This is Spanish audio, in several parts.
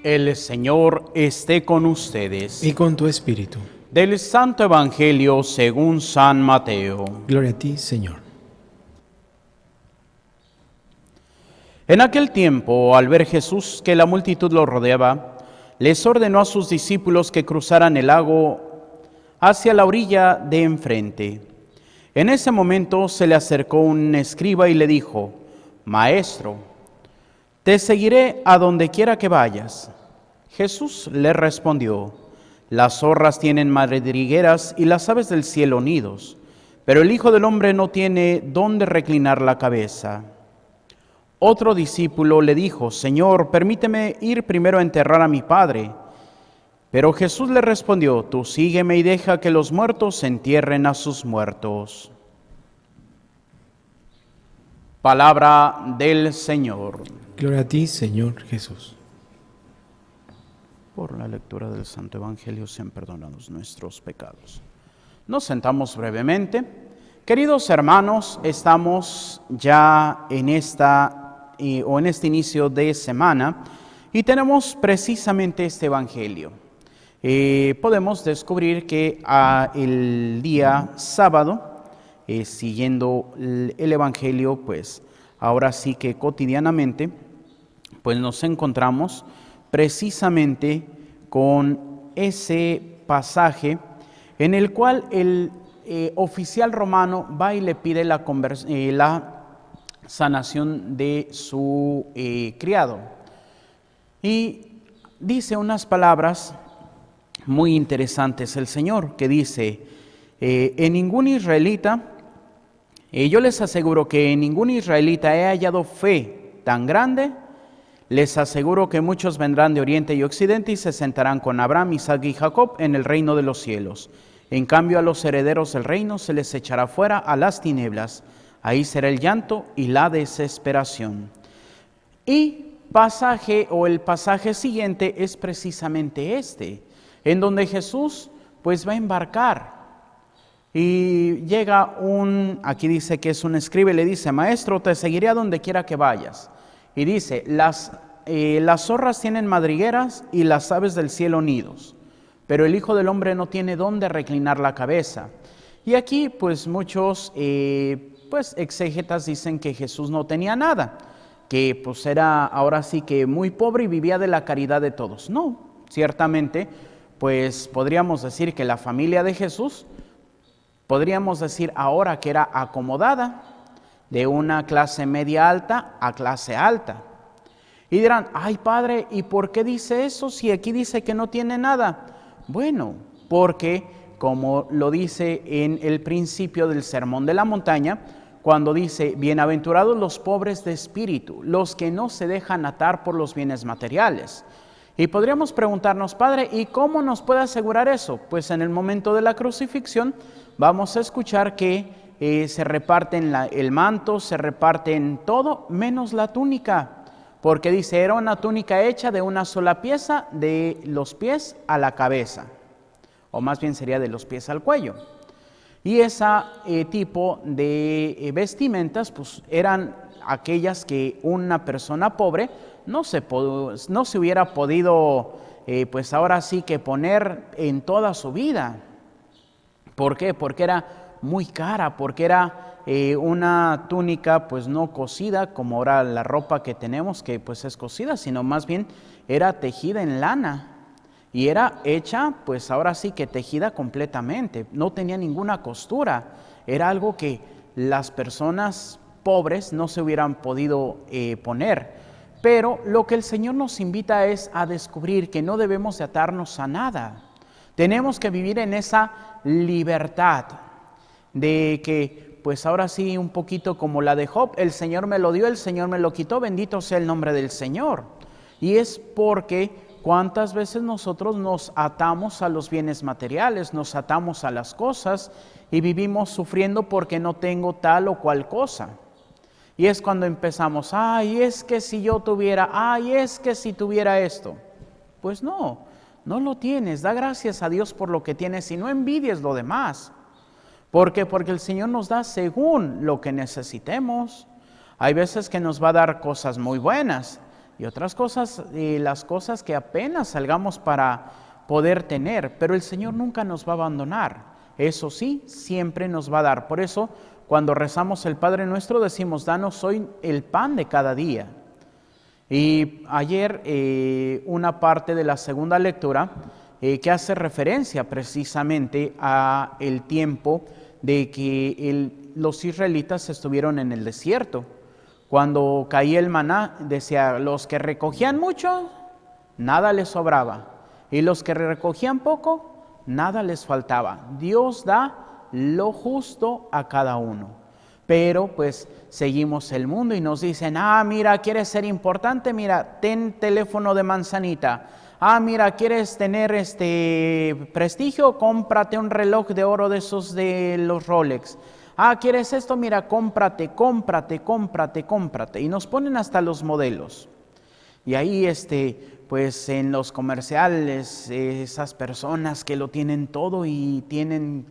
El Señor esté con ustedes. Y con tu espíritu. Del Santo Evangelio según San Mateo. Gloria a ti, Señor. En aquel tiempo, al ver Jesús que la multitud lo rodeaba, les ordenó a sus discípulos que cruzaran el lago hacia la orilla de enfrente. En ese momento se le acercó un escriba y le dijo: Maestro, te seguiré a donde quiera que vayas. Jesús le respondió: Las zorras tienen madrigueras y las aves del cielo nidos, pero el Hijo del Hombre no tiene dónde reclinar la cabeza. Otro discípulo le dijo: Señor, permíteme ir primero a enterrar a mi padre. Pero Jesús le respondió: Tú sígueme y deja que los muertos entierren a sus muertos. Palabra del Señor. Gloria a ti, Señor Jesús. Por la lectura del Santo Evangelio sean perdonados nuestros pecados. Nos sentamos brevemente. Queridos hermanos, estamos ya en este inicio de semana y tenemos precisamente este Evangelio. Podemos descubrir que el día sábado, siguiendo el Evangelio, pues ahora sí que cotidianamente, pues nos encontramos precisamente con ese pasaje en el cual el oficial romano va y le pide la sanación de su criado. Y dice unas palabras muy interesantes el Señor, que dice: en ningún israelita, yo les aseguro que en ningún israelita he hallado fe tan grande. Les aseguro que muchos vendrán de oriente y occidente y se sentarán con Abraham, Isaac y Jacob en el reino de los cielos. En cambio, a los herederos del reino se les echará fuera a las tinieblas. Ahí será el llanto y la desesperación. Y el pasaje siguiente es precisamente este, en donde Jesús pues va a embarcar. Y llega aquí dice que es un escriba y le dice: Maestro, te seguiré a donde quiera que vayas. Y dice: las zorras tienen madrigueras y las aves del cielo nidos, pero el Hijo del Hombre no tiene dónde reclinar la cabeza. Y aquí pues muchos exégetas dicen que Jesús no tenía nada, que pues era ahora sí que muy pobre y vivía de la caridad de todos. No, ciertamente pues podríamos decir que la familia de Jesús, podríamos decir ahora que era acomodada, de una clase media alta a clase alta. Y dirán: ay padre, ¿y por qué dice eso si aquí dice que no tiene nada? Bueno, porque como lo dice en el principio del Sermón de la Montaña, cuando dice: bienaventurados los pobres de espíritu, los que no se dejan atar por los bienes materiales. Y podríamos preguntarnos: Padre, ¿y cómo nos puede asegurar eso? Pues en el momento de la crucifixión vamos a escuchar que se reparten el manto, se reparten todo, menos la túnica, porque dice: era una túnica hecha de una sola pieza, de los pies a la cabeza, o más bien sería de los pies al cuello. Y ese tipo de vestimentas pues eran aquellas que una persona pobre no se hubiera podido pues ahora sí que poner en toda su vida. ¿Por qué? Porque era muy cara, porque era una túnica pues no cosida como ahora la ropa que tenemos, que pues es cosida, sino más bien era tejida en lana y era hecha pues ahora sí que tejida completamente, no tenía ninguna costura, era algo que las personas pobres no se hubieran podido poner. Pero lo que el Señor nos invita es a descubrir que no debemos de atarnos a nada, tenemos que vivir en esa libertad de que pues ahora sí, un poquito como la de Job: el Señor me lo dio, el Señor me lo quitó, bendito sea el nombre del Señor. Y es porque cuántas veces nosotros nos atamos a los bienes materiales, nos atamos a las cosas y vivimos sufriendo porque no tengo tal o cual cosa. Y es cuando empezamos: ay, es que si yo tuviera, ay, es que si tuviera esto. Pues no lo tienes, da gracias a Dios por lo que tienes y no envidies lo demás. ¿Por qué? Porque el Señor nos da según lo que necesitemos. Hay veces que nos va a dar cosas muy buenas y otras cosas, las cosas que apenas salgamos para poder tener, pero el Señor nunca nos va a abandonar. Eso sí, siempre nos va a dar. Por eso, cuando rezamos el Padre Nuestro, decimos, danos hoy el pan de cada día. Y ayer una parte de la segunda lectura que hace referencia precisamente a el tiempo de que los israelitas estuvieron en el desierto. Cuando caía el maná, decía, los que recogían mucho, nada les sobraba. Y los que recogían poco, nada les faltaba. Dios da lo justo a cada uno. Pero pues seguimos el mundo y nos dicen, mira, ¿quieres ser importante? Mira, ten teléfono de manzanita. Mira, ¿quieres tener prestigio? Cómprate un reloj de oro de esos de los Rolex. ¿Quieres esto? Mira, cómprate. Y nos ponen hasta los modelos. Y ahí, pues en los comerciales, esas personas que lo tienen todo y tienen...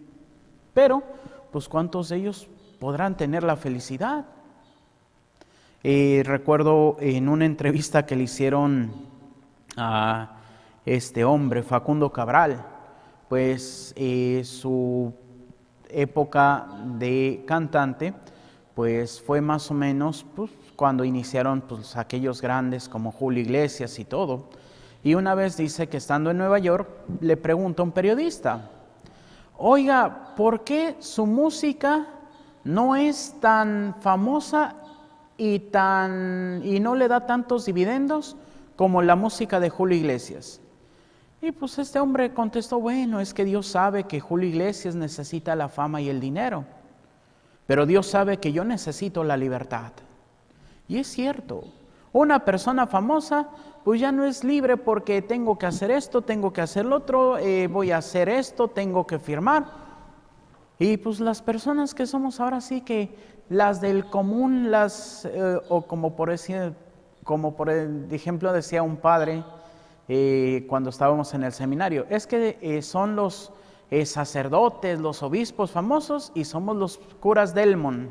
Pero, pues, ¿cuántos de ellos podrán tener la felicidad? Recuerdo en una entrevista que le hicieron a este hombre, Facundo Cabral, pues su época de cantante, pues fue más o menos pues, cuando iniciaron pues, aquellos grandes como Julio Iglesias y todo. Y una vez dice que estando en Nueva York, le pregunta a un periodista, oiga, ¿por qué su música no es tan famosa y no le da tantos dividendos como la música de Julio Iglesias? Y pues este hombre contestó, bueno, es que Dios sabe que Julio Iglesias necesita la fama y el dinero, pero Dios sabe que yo necesito la libertad. Y es cierto, una persona famosa pues ya no es libre porque tengo que hacer esto, tengo que hacer lo otro, voy a hacer esto, tengo que firmar. Y pues las personas que somos ahora sí que las del común, o como por ejemplo decía un padre, cuando estábamos en el seminario, es que son los sacerdotes, los obispos famosos y somos los curas Delmon.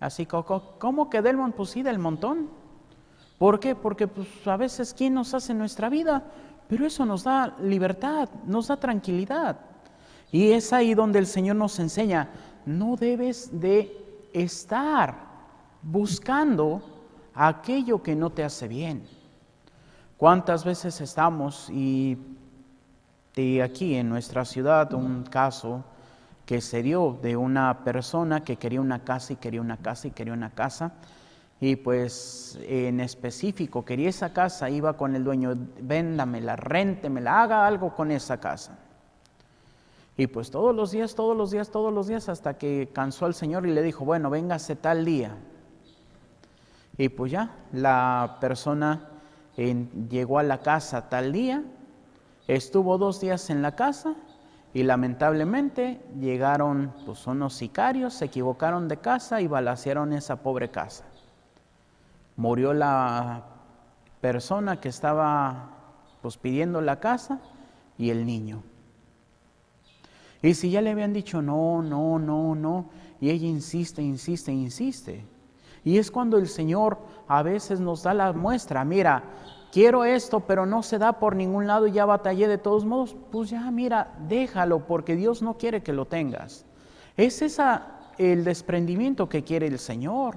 Así, ¿cómo que Delmon? Pues sí, del montón. ¿Por qué? Porque pues, a veces ¿quién nos hace nuestra vida? Pero eso nos da libertad, nos da tranquilidad. Y es ahí donde el Señor nos enseña, no debes de estar buscando aquello que no te hace bien. ¿Cuántas veces estamos y aquí en nuestra ciudad un caso que se dio de una persona que quería una casa y quería una casa y quería una casa y pues en específico quería esa casa, iba con el dueño, véndamela, réntemela, haga algo con esa casa. Y pues todos los días hasta que cansó al Señor y le dijo, bueno, véngase tal día. Y pues ya la persona llegó a la casa tal día, estuvo 2 días en la casa y lamentablemente llegaron pues, unos sicarios, se equivocaron de casa y balacearon esa pobre casa. Murió la persona que estaba pues, pidiendo la casa y el niño. Y si ya le habían dicho no, y ella insiste. Y es cuando el Señor a veces nos da la muestra, mira, quiero esto, pero no se da por ningún lado y ya batallé de todos modos, pues ya mira, déjalo porque Dios no quiere que lo tengas. Es el desprendimiento que quiere el Señor.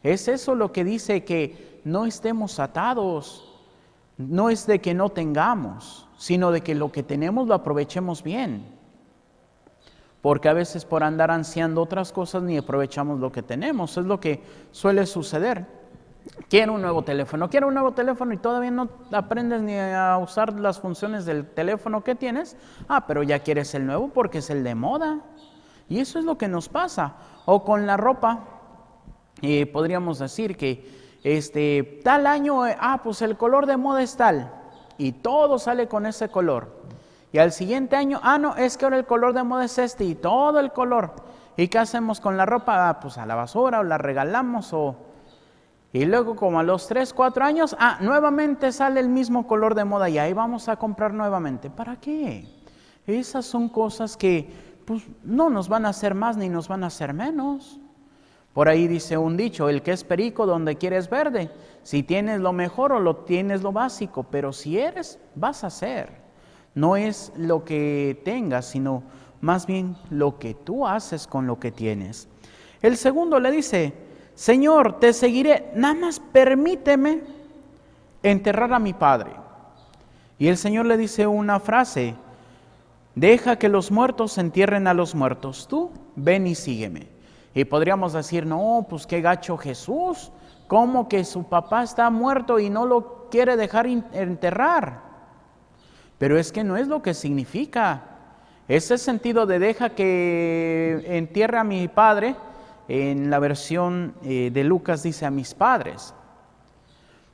Es eso lo que dice que no estemos atados, no es de que no tengamos, sino de que lo que tenemos lo aprovechemos bien. Porque a veces por andar ansiando otras cosas ni aprovechamos lo que tenemos, es lo que suele suceder. Quiero un nuevo teléfono y todavía no aprendes ni a usar las funciones del teléfono que tienes, pero ya quieres el nuevo porque es el de moda. Y eso es lo que nos pasa. O con la ropa, podríamos decir que tal año, pues el color de moda es tal, y todo sale con ese color. Y al siguiente año, no, es que ahora el color de moda es este y todo el color. ¿Y qué hacemos con la ropa? Pues a la basura o la regalamos y luego como a los 3, 4 años, nuevamente sale el mismo color de moda y ahí vamos a comprar nuevamente. ¿Para qué? Esas son cosas que pues no nos van a hacer más ni nos van a hacer menos. Por ahí dice un dicho, el que es perico donde quiera es verde. Si tienes lo mejor o lo tienes lo básico, pero si eres, vas a ser. No es lo que tengas, sino más bien lo que tú haces con lo que tienes. El segundo le dice, Señor, te seguiré, nada más permíteme enterrar a mi padre. Y el Señor le dice una frase, deja que los muertos entierren a los muertos, tú ven y sígueme. Y podríamos decir, no, pues qué gacho Jesús, ¿cómo que su papá está muerto y no lo quiere dejar enterrar? Pero es que no es lo que significa. Ese sentido de deja que entierre a mi padre, en la versión de Lucas dice a mis padres.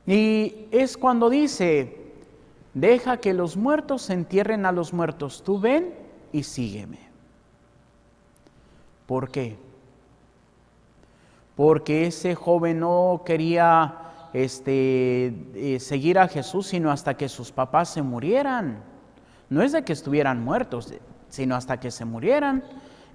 Y es cuando dice, deja que los muertos entierren a los muertos, tú ven y sígueme. ¿Por qué? Porque ese joven no quería seguir a Jesús sino hasta que sus papás se murieran. No es de que estuvieran muertos, sino hasta que se murieran.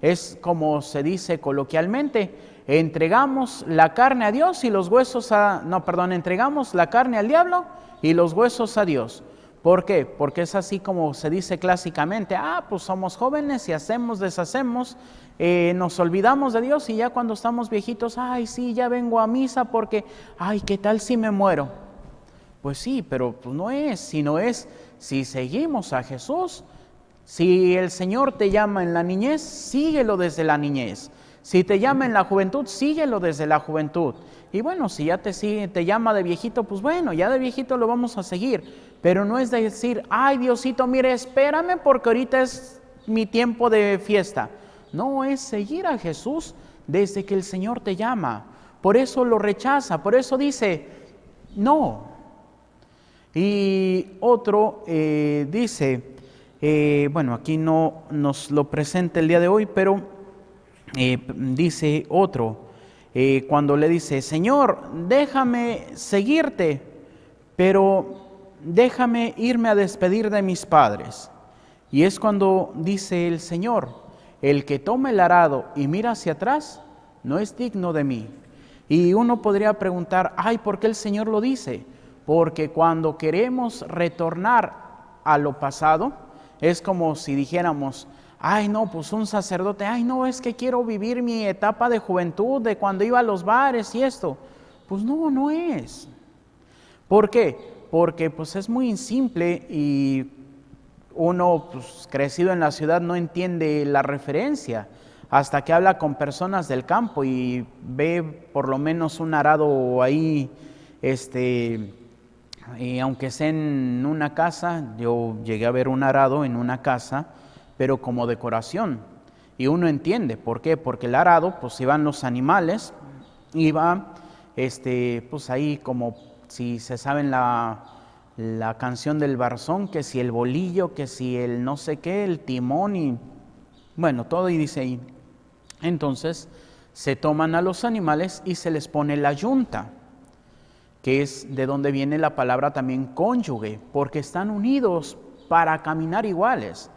Es como se dice coloquialmente, entregamos la carne a Dios y los huesos entregamos la carne al diablo y los huesos a Dios. ¿Por qué? Porque es así como se dice clásicamente, pues somos jóvenes y hacemos, deshacemos, nos olvidamos de Dios y ya cuando estamos viejitos, sí, ya vengo a misa porque, ¿qué tal si me muero? Pues sí, pero pues no es, sino es si seguimos a Jesús. Si el Señor te llama en la niñez, síguelo desde la niñez. Si te llama en la juventud, síguelo desde la juventud. Y bueno, si ya te llama de viejito, pues bueno, ya de viejito lo vamos a seguir. Pero no es de decir, Diosito, mire, espérame porque ahorita es mi tiempo de fiesta. No, es seguir a Jesús desde que el Señor te llama. Por eso lo rechaza, por eso dice, no. Y otro dice... aquí no nos lo presenta el día de hoy, pero dice otro, cuando le dice, Señor, déjame seguirte, pero déjame irme a despedir de mis padres. Y es cuando dice el Señor, el que toma el arado y mira hacia atrás, no es digno de mí. Y uno podría preguntar, ¿por qué el Señor lo dice? Porque cuando queremos retornar a lo pasado, es como si dijéramos, no, pues un sacerdote, no, es que quiero vivir mi etapa de juventud, de cuando iba a los bares y esto. Pues no es. ¿Por qué? Porque pues es muy simple y uno pues, crecido en la ciudad no entiende la referencia hasta que habla con personas del campo y ve por lo menos un arado ahí, y aunque sea en una casa, yo llegué a ver un arado en una casa, pero como decoración. Y uno entiende, ¿por qué? Porque el arado, pues iban los animales, iba, pues ahí como si se saben la canción del Barzón, que si el bolillo, que si el no sé qué, el timón y bueno, todo y dice ahí. Entonces se toman a los animales y se les pone la yunta, que es de donde viene la palabra también cónyuge, porque están unidos para caminar iguales.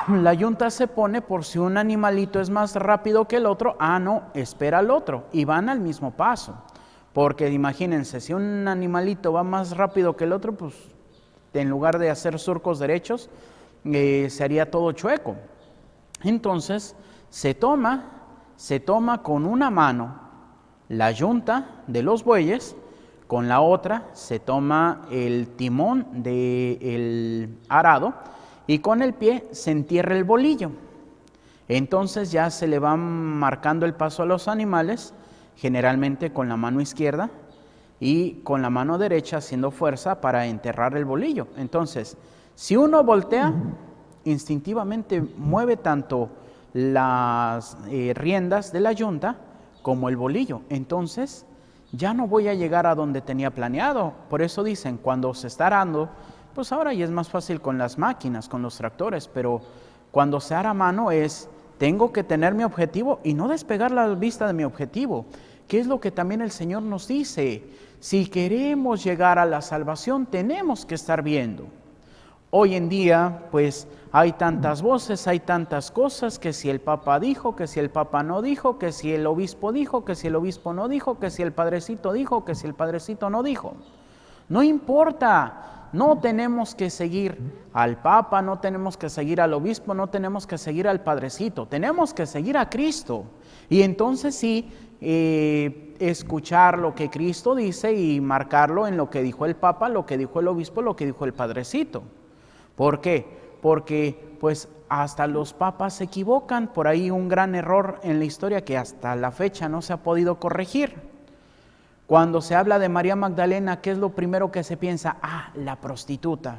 La yunta se pone por si un animalito es más rápido que el otro, no, espera al otro, y van al mismo paso. Porque imagínense, si un animalito va más rápido que el otro, pues en lugar de hacer surcos derechos, se haría todo chueco. Entonces, se toma con una mano la yunta de los bueyes, con la otra se toma el timón del arado y con el pie se entierra el bolillo. Entonces ya se le va marcando el paso a los animales, generalmente con la mano izquierda y con la mano derecha haciendo fuerza para enterrar el bolillo. Entonces, si uno voltea, instintivamente mueve tanto las riendas de la yunta como el bolillo. Entonces ya no voy a llegar a donde tenía planeado. Por eso dicen, cuando se está arando, pues ahora ya es más fácil con las máquinas, con los tractores, pero cuando se ara a mano tengo que tener mi objetivo y no despegar la vista de mi objetivo, que es lo que también el Señor nos dice. Si queremos llegar a la salvación, tenemos que estar viendo. Hoy en día, pues, hay tantas voces, hay tantas cosas, que si el Papa dijo, que si el Papa no dijo, que si el obispo dijo, que si el obispo no dijo, que si el padrecito dijo, que si el padrecito no dijo. No importa, no tenemos que seguir al Papa, no tenemos que seguir al obispo, no tenemos que seguir al padrecito, tenemos que seguir a Cristo. Y entonces sí, escuchar lo que Cristo dice y marcarlo en lo que dijo el Papa, lo que dijo el obispo, lo que dijo el padrecito. ¿Por qué? Porque pues hasta los papas se equivocan, por ahí un gran error en la historia que hasta la fecha no se ha podido corregir. Cuando se habla de María Magdalena, ¿qué es lo primero que se piensa? Ah, la prostituta.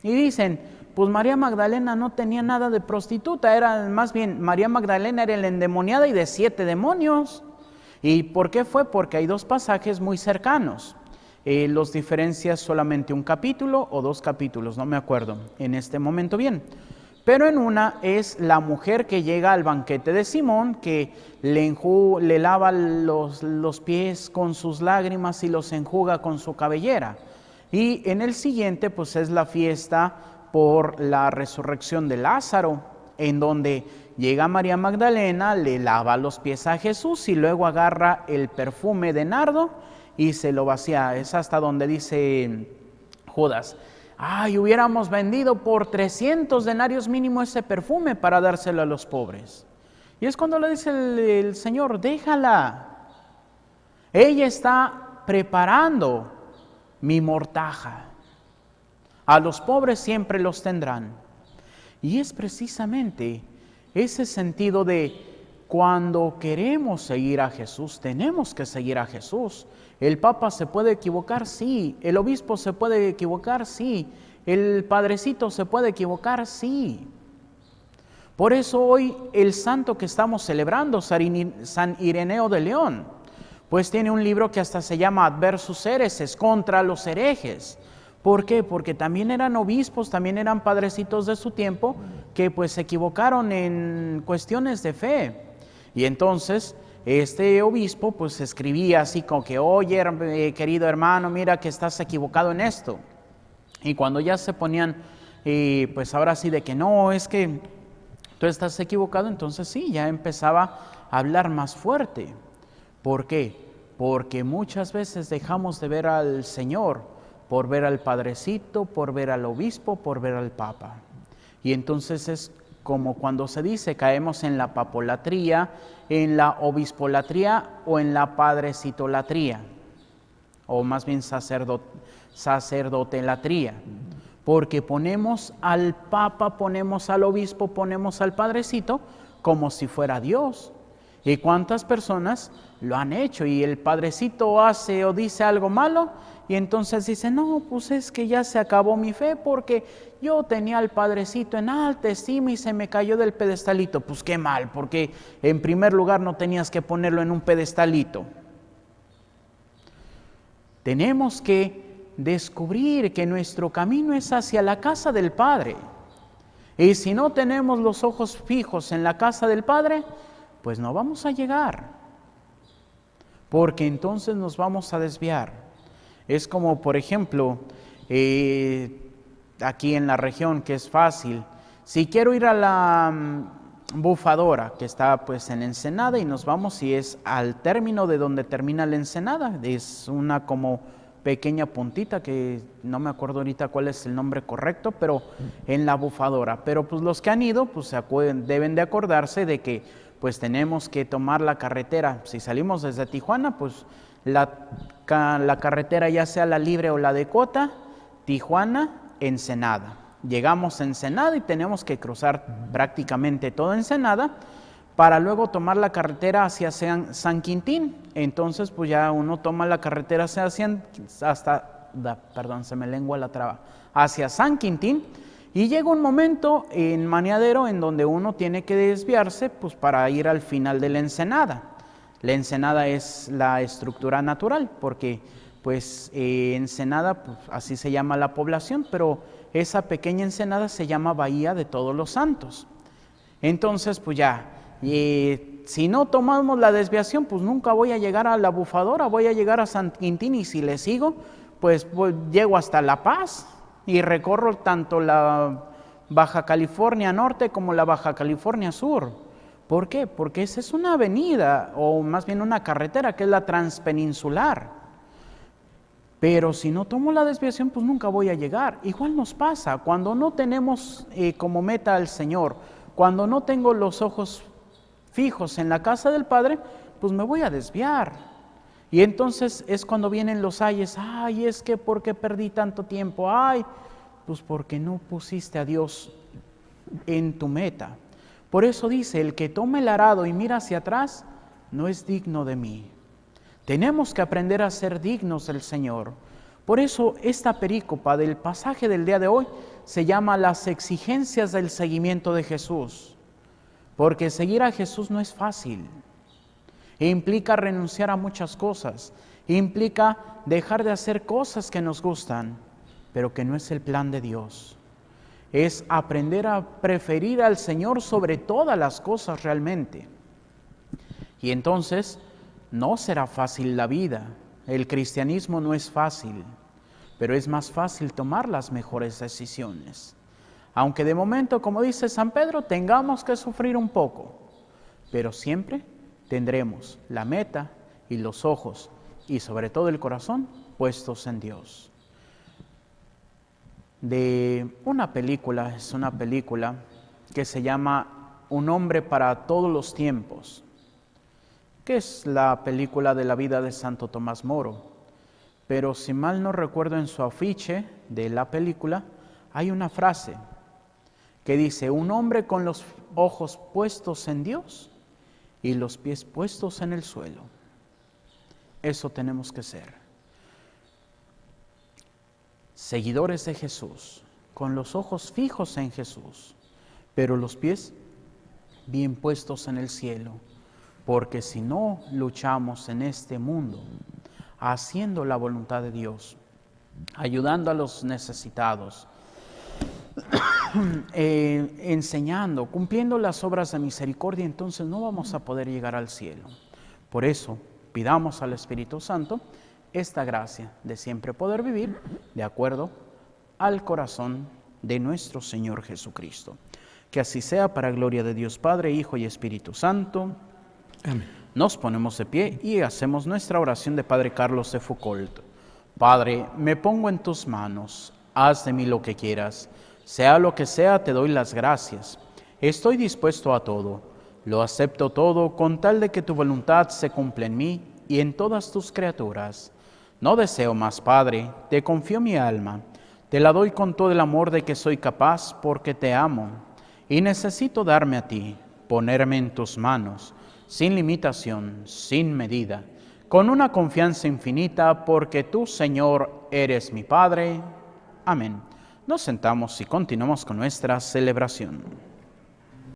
Y dicen, pues María Magdalena no tenía nada de prostituta, era más bien, María Magdalena era la endemoniada y de 7 demonios. ¿Y por qué fue? Porque hay 2 pasajes muy cercanos. Los diferencia solamente un capítulo o 2 capítulos, no me acuerdo en este momento bien. Pero en una es la mujer que llega al banquete de Simón, que le lava los pies con sus lágrimas y los enjuga con su cabellera. Y en el siguiente pues es la fiesta por la resurrección de Lázaro, en donde llega María Magdalena, le lava los pies a Jesús y luego agarra el perfume de nardo y se lo vacía. Es hasta donde dice Judas, ay, hubiéramos vendido por 300 denarios mínimo ese perfume para dárselo a los pobres. Y es cuando le dice el Señor, déjala, ella está preparando mi mortaja, a los pobres siempre los tendrán. Y es precisamente ese sentido de cuando queremos seguir a Jesús, tenemos que seguir a Jesús. ¿El Papa se puede equivocar? Sí. ¿El obispo se puede equivocar? Sí. ¿El padrecito se puede equivocar? Sí. Por eso hoy el santo que estamos celebrando, San Ireneo de León, pues tiene un libro que hasta se llama Adversus Hereses, contra los herejes. ¿Por qué? Porque también eran obispos, también eran padrecitos de su tiempo que pues se equivocaron en cuestiones de fe. Y entonces este obispo pues escribía así como que, oye, querido hermano, mira que estás equivocado en esto. Y cuando ya se ponían, pues ahora sí de que no, es que tú estás equivocado, entonces sí, ya empezaba a hablar más fuerte. ¿Por qué? Porque muchas veces dejamos de ver al Señor por ver al padrecito, por ver al obispo, por ver al papa. Y entonces es como cuando se dice, caemos en la papolatría, en la obispolatría o en la padrecitolatría, o más bien sacerdotelatría, porque ponemos al papa, ponemos al obispo, ponemos al padrecito como si fuera Dios. ¿Y cuántas personas lo han hecho? Y el padrecito hace o dice algo malo y entonces dice, no, pues es que ya se acabó mi fe porque yo tenía al padrecito en alta estima y se me cayó del pedestalito. Pues qué mal, porque en primer lugar no tenías que ponerlo en un pedestalito. Tenemos que descubrir que nuestro camino es hacia la casa del Padre. Y si no tenemos los ojos fijos en la casa del Padre, pues no vamos a llegar, porque entonces nos vamos a desviar. Es como, por ejemplo, aquí en la región, que es fácil, si quiero ir a la bufadora, que está pues en Ensenada, y nos vamos y es al término de donde termina la Ensenada, es una como pequeña puntita que no me acuerdo ahorita cuál es el nombre correcto, pero en la bufadora. Pero pues los que han ido, pues deben de acordarse de que pues tenemos que tomar la carretera. Si salimos desde Tijuana, pues la carretera ya sea la libre o la de Cota, Tijuana, Ensenada. Llegamos a Ensenada y tenemos que cruzar prácticamente toda Ensenada para luego tomar la carretera hacia San Quintín. Entonces pues ya uno toma la carretera hacia San Quintín. Y llega un momento en Maniadero en donde uno tiene que desviarse pues para ir al final de la Ensenada. La Ensenada es la estructura natural porque pues Ensenada, pues, así se llama la población, pero esa pequeña Ensenada se llama Bahía de Todos los Santos. Entonces pues ya, si no tomamos la desviación pues nunca voy a llegar a la bufadora, voy a llegar a San Quintín y si le sigo pues llego hasta La Paz. y recorro tanto la Baja California Norte como la Baja California Sur. ¿Por qué? Porque esa es una avenida, o más bien una carretera, que es la transpeninsular. Pero si no tomo la desviación, pues nunca voy a llegar. Igual nos pasa, cuando no tenemos como meta al Señor, cuando no tengo los ojos fijos en la casa del Padre, pues me voy a desviar. Y entonces es cuando vienen los ayes. Ay, es que ¿por qué perdí tanto tiempo? Ay, pues porque no pusiste a Dios en tu meta. Por eso dice, el que toma el arado y mira hacia atrás, no es digno de mí. Tenemos que aprender a ser dignos del Señor. Por eso esta perícopa del pasaje del día de hoy se llama las exigencias del seguimiento de Jesús. Porque seguir a Jesús no es fácil. Implica renunciar a muchas cosas. Implica dejar de hacer cosas que nos gustan, pero que no es el plan de Dios. Es aprender a preferir al Señor sobre todas las cosas realmente. Y entonces no será fácil la vida. El cristianismo no es fácil, pero es más fácil tomar las mejores decisiones. Aunque de momento, como dice San Pedro, tengamos que sufrir un poco, pero siempre tendremos la meta y los ojos, y sobre todo el corazón, puestos en Dios. De una película, es una película que se llama Un hombre para todos los tiempos, que es la película de la vida de Santo Tomás Moro. Pero si mal no recuerdo, en su afiche de la película hay una frase que dice: un hombre con los ojos puestos en Dios y los pies puestos en el suelo. Eso tenemos que ser. Seguidores de Jesús, con los ojos fijos en Jesús, pero los pies bien puestos en el cielo, porque si no luchamos en este mundo, haciendo la voluntad de Dios, ayudando a los necesitados, enseñando, cumpliendo las obras de misericordia, entonces no vamos a poder llegar al cielo. Por eso, pidamos al Espíritu Santo esta gracia de siempre poder vivir de acuerdo al corazón de nuestro Señor Jesucristo. Que así sea, para gloria de Dios Padre, Hijo y Espíritu Santo. Amén. Nos ponemos de pie y hacemos nuestra oración de Padre Carlos de Foucault. Padre, me pongo en tus manos, haz de mí lo que quieras. Sea lo que sea, te doy las gracias. Estoy dispuesto a todo, lo acepto todo con tal de que tu voluntad se cumpla en mí y en todas tus criaturas. No deseo más, Padre, te confío mi alma, te la doy con todo el amor de que soy capaz porque te amo y necesito darme a ti, ponerme en tus manos, sin limitación, sin medida, con una confianza infinita porque tú, Señor, eres mi Padre. Amén. Nos sentamos y continuamos con nuestra celebración.